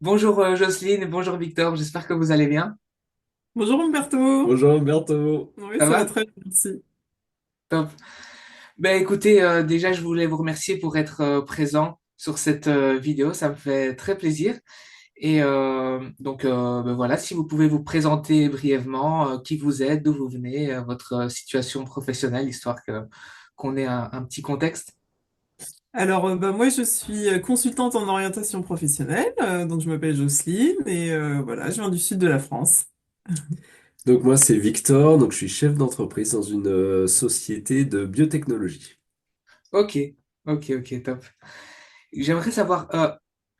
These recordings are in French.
Bonjour Jocelyne et bonjour Victor, j'espère que vous allez bien. Bonjour Umberto. Bonjour Alberto. Oui, Ça ça va va? très bien, merci. Top. Ben écoutez, déjà je voulais vous remercier pour être présent sur cette vidéo, ça me fait très plaisir. Et ben voilà, si vous pouvez vous présenter brièvement qui vous êtes, d'où vous venez, votre situation professionnelle, histoire que qu'on ait un petit contexte. Alors, moi, je suis consultante en orientation professionnelle, donc je m'appelle Jocelyne et voilà, je viens du sud de la France. Donc moi c'est Victor, donc je suis chef d'entreprise dans une société de biotechnologie. Ok, ok, top. J'aimerais savoir,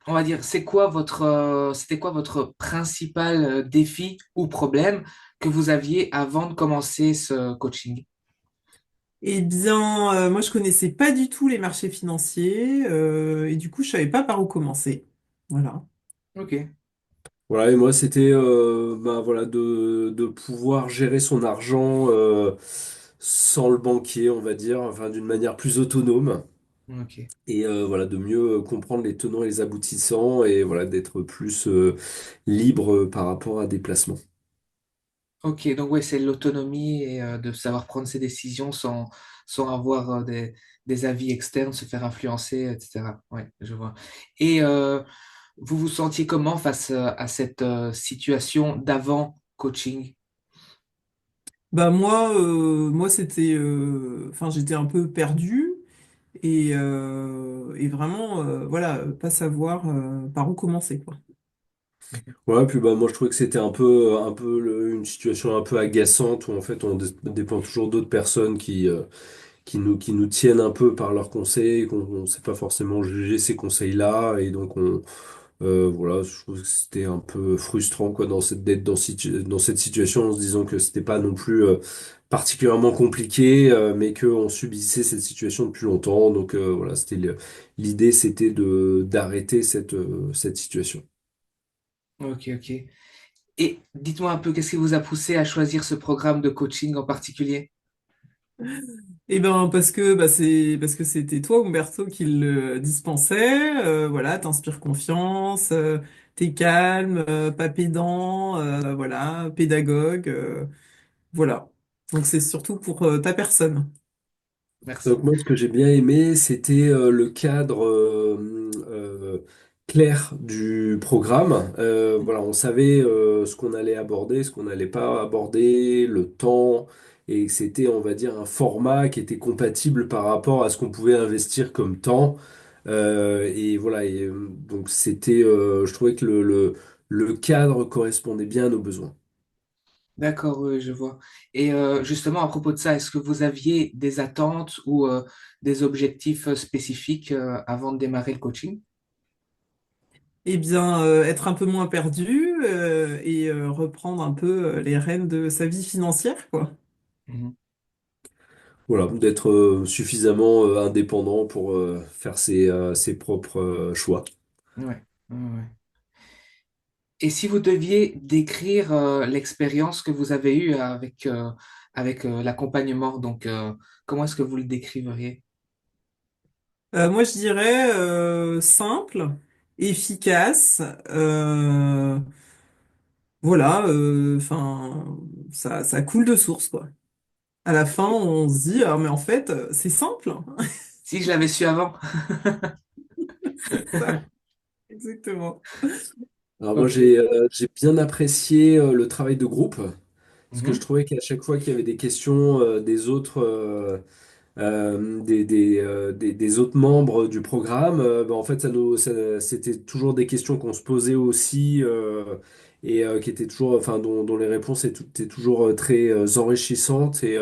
on va dire, c'était quoi votre principal défi ou problème que vous aviez avant de commencer ce coaching? Eh bien, moi, je connaissais pas du tout les marchés financiers et du coup, je savais pas par où commencer. Voilà. Ok, Voilà, et moi c'était voilà, de pouvoir gérer son argent sans le banquier, on va dire, enfin d'une manière plus autonome. ok, Et voilà, de mieux comprendre les tenants et les aboutissants et voilà, d'être plus libre par rapport à des placements. ok. Donc ouais, c'est l'autonomie et de savoir prendre ses décisions sans avoir des avis externes, se faire influencer, etc. Ouais, je vois. Et vous vous sentiez comment face à cette situation d'avant coaching? Moi, c'était, enfin, j'étais un peu perdue. Et vraiment, voilà, pas savoir par où commencer, quoi. Ouais, puis bah moi je trouvais que c'était un peu une situation un peu agaçante où en fait dépend toujours d'autres personnes qui nous tiennent un peu par leurs conseils, et qu'on ne sait pas forcément juger ces conseils-là, et donc voilà, je trouve que c'était un peu frustrant quoi d'être dans cette situation en se disant que c'était pas non plus particulièrement compliqué, mais qu'on subissait cette situation depuis longtemps. Donc voilà, l'idée c'était de d'arrêter cette situation. Ok. Et dites-moi un peu, qu'est-ce qui vous a poussé à choisir ce programme de coaching en particulier? Eh ben parce que parce que c'était toi, Umberto, qui le dispensait. Voilà, t'inspires confiance, t'es calme, pas pédant, voilà, pédagogue, voilà. Donc c'est surtout pour ta personne. Merci. Donc moi, ce que j'ai bien aimé, c'était le cadre clair du programme. Voilà, on savait ce qu'on allait aborder, ce qu'on n'allait pas aborder, le temps, et c'était, on va dire, un format qui était compatible par rapport à ce qu'on pouvait investir comme temps. Et voilà, donc je trouvais que le cadre correspondait bien à nos besoins. D'accord, oui, je vois. Et justement, à propos de ça, est-ce que vous aviez des attentes ou des objectifs spécifiques avant de démarrer le coaching? Eh bien, être un peu moins perdu et reprendre un peu les rênes de sa vie financière, quoi. Mhm. Voilà, d'être suffisamment indépendant pour faire ses propres choix. Ouais. Et si vous deviez décrire l'expérience que vous avez eue avec l'accompagnement, donc comment est-ce que vous le décriveriez? Moi, je dirais simple, efficace. Voilà, enfin, ça coule de source, quoi. À la fin, on se dit, ah, mais en fait, c'est simple. Si je l'avais su avant. C'est ça, exactement. Alors moi Ok. j'ai bien apprécié le travail de groupe parce que je Mhm. trouvais qu'à chaque fois qu'il y avait des questions des autres des autres membres du programme, en fait, c'était toujours des questions qu'on se posait aussi et qui étaient toujours, enfin, dont les réponses étaient toujours très enrichissantes et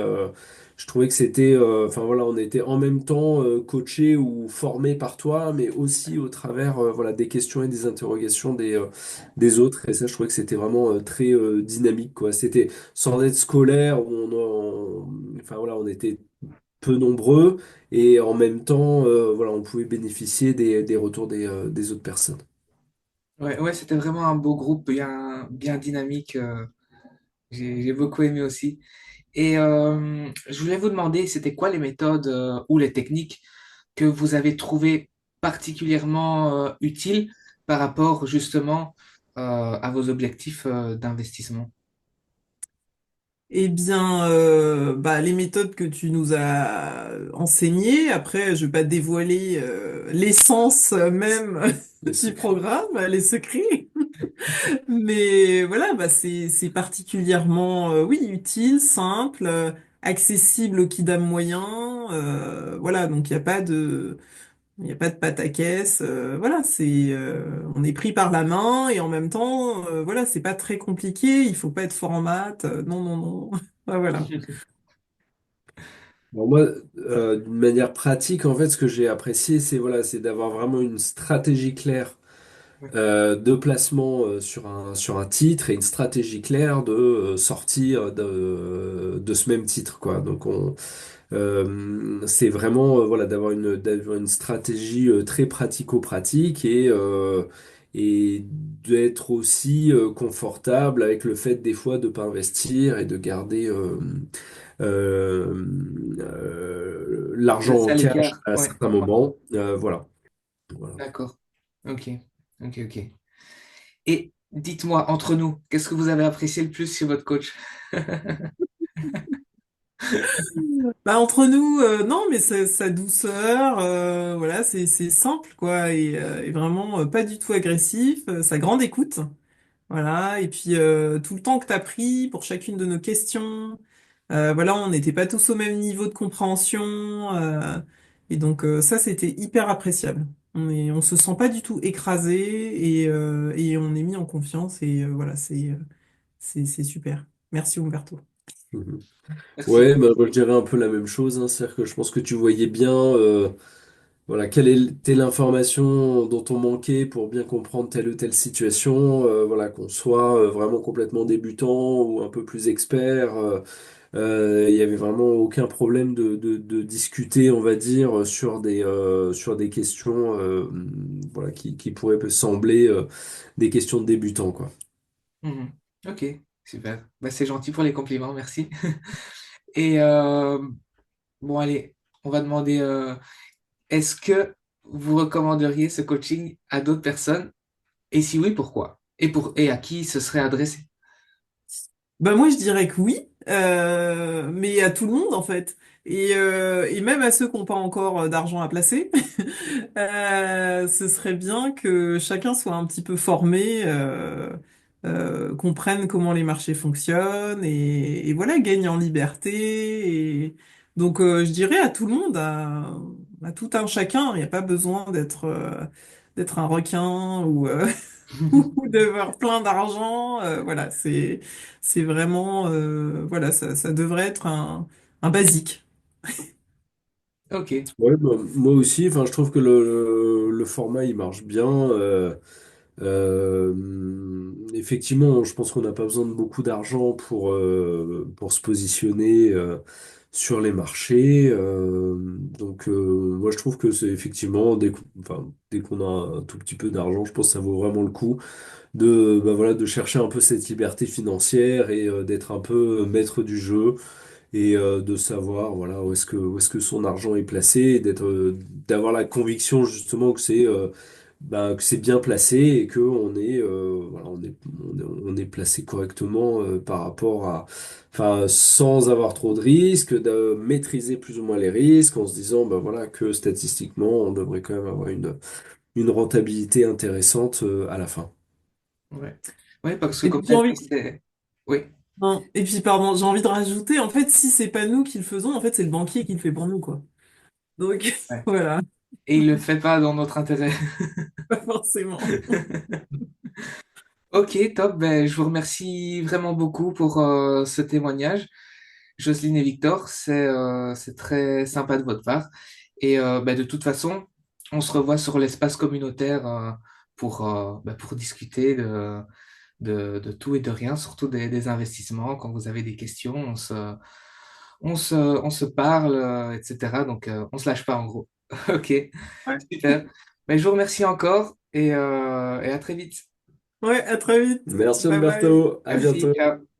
je trouvais que enfin voilà, on était en même temps coaché ou formé par toi, mais aussi au travers, voilà, des questions et des interrogations des autres. Et ça, je trouvais que c'était vraiment très dynamique, quoi. C'était sans être scolaire, où enfin voilà, on était peu nombreux et en même temps, voilà, on pouvait bénéficier des retours des autres personnes. Ouais, c'était vraiment un beau groupe, bien dynamique. J'ai beaucoup aimé aussi. Et je voulais vous demander, c'était quoi les méthodes ou les techniques que vous avez trouvées particulièrement utiles par rapport justement à vos objectifs d'investissement? Eh bien, bah, les méthodes que tu nous as enseignées, après, je vais pas dévoiler l'essence même Les du secrets. programme, les secrets, mais voilà, bah, c'est particulièrement, oui, utile, simple, accessible au kidam moyen, voilà, donc il y a pas de pataquès, voilà, on est pris par la main et en même temps, voilà, c'est pas très compliqué, il faut pas être fort en maths, non, non, non, Ah, voilà. Bon, moi, d'une manière pratique, en fait, ce que j'ai apprécié, c'est voilà, c'est d'avoir vraiment une stratégie claire Ouais. de placement sur un titre et une stratégie claire de sortir de ce même titre, quoi. Donc, c'est vraiment voilà, d'avoir une stratégie très pratico-pratique et d'être aussi confortable avec le fait des fois de ne pas investir et de garder euh, De l'argent en ça, cash l'écart. à Ouais. certains moments. Voilà. Voilà. D'accord. Ok. Ok, ok. Et dites-moi, entre nous, qu'est-ce que vous avez apprécié le plus chez votre coach? Bah, entre nous, non, mais sa douceur, voilà, c'est simple, quoi, et vraiment pas du tout agressif, sa grande écoute. Voilà, et puis tout le temps que tu as pris pour chacune de nos questions, voilà, on n'était pas tous au même niveau de compréhension, et donc ça, c'était hyper appréciable. On se sent pas du tout écrasé et on est mis en confiance et voilà, c'est super. Merci Umberto. Mhm. Merci. Ouais, bah, moi, je dirais un peu la même chose, hein. C'est-à-dire que je pense que tu voyais bien voilà, quelle était l'information dont on manquait pour bien comprendre telle ou telle situation, voilà, qu'on soit vraiment complètement débutant ou un peu plus expert. Il y avait vraiment aucun problème de discuter, on va dire, sur des questions voilà, qui pourraient sembler des questions de débutants, quoi. Mhm. Ok, super. Bah, c'est gentil pour les compliments, merci. Et bon, allez, on va demander, est-ce que vous recommanderiez ce coaching à d'autres personnes? Et si oui, pourquoi? Et à qui ce serait adressé? Bah moi je dirais que oui, mais à tout le monde en fait. Et même à ceux qui n'ont pas encore d'argent à placer, ce serait bien que chacun soit un petit peu formé, comprenne comment les marchés fonctionnent et voilà, gagne en liberté. Et donc je dirais à tout le monde, à tout un chacun, il n'y a pas besoin d'être un requin ou d'avoir plein d'argent. Voilà, c'est vraiment voilà, ça devrait être un basique. Ok, Ouais, bah, moi aussi, enfin, je trouve que le format il marche bien. Effectivement, je pense qu'on n'a pas besoin de beaucoup d'argent pour se positionner sur les marchés. Donc, moi, je trouve que c'est effectivement, enfin, dès qu'on a un tout petit peu d'argent, je pense que ça vaut vraiment le coup bah, voilà, de chercher un peu cette liberté financière et d'être un peu maître du jeu et de savoir voilà, où est-ce que son argent est placé et d'avoir la conviction justement que c'est bien placé et que voilà, on est placé correctement par rapport à, enfin, sans avoir trop de risques, de maîtriser plus ou moins les risques en se disant bah, voilà, que statistiquement, on devrait quand même avoir une rentabilité intéressante à la fin. ouais. Ouais, parce que Et comme puis tu j'ai as envie, dit, c'est... Oui. non, et puis pardon, j'ai envie de rajouter, en fait, si c'est pas nous qui le faisons, en fait, c'est le banquier qui le fait pour nous, quoi. Donc Ouais. voilà, Et il le fait pas dans notre intérêt. pas forcément. Ok, top. Ben, je vous remercie vraiment beaucoup pour ce témoignage. Jocelyne et Victor, c'est très sympa de votre part. Et ben, de toute façon, on se revoit sur l'espace communautaire pour discuter de tout et de rien, surtout des investissements. Quand vous avez des questions, on se parle, etc. Donc, on se lâche pas en gros. Ok, Ouais, super. Ben, je vous remercie encore et à très vite. ouais, à très vite. Merci Bye bye. Umberto, à Merci, bientôt. ciao.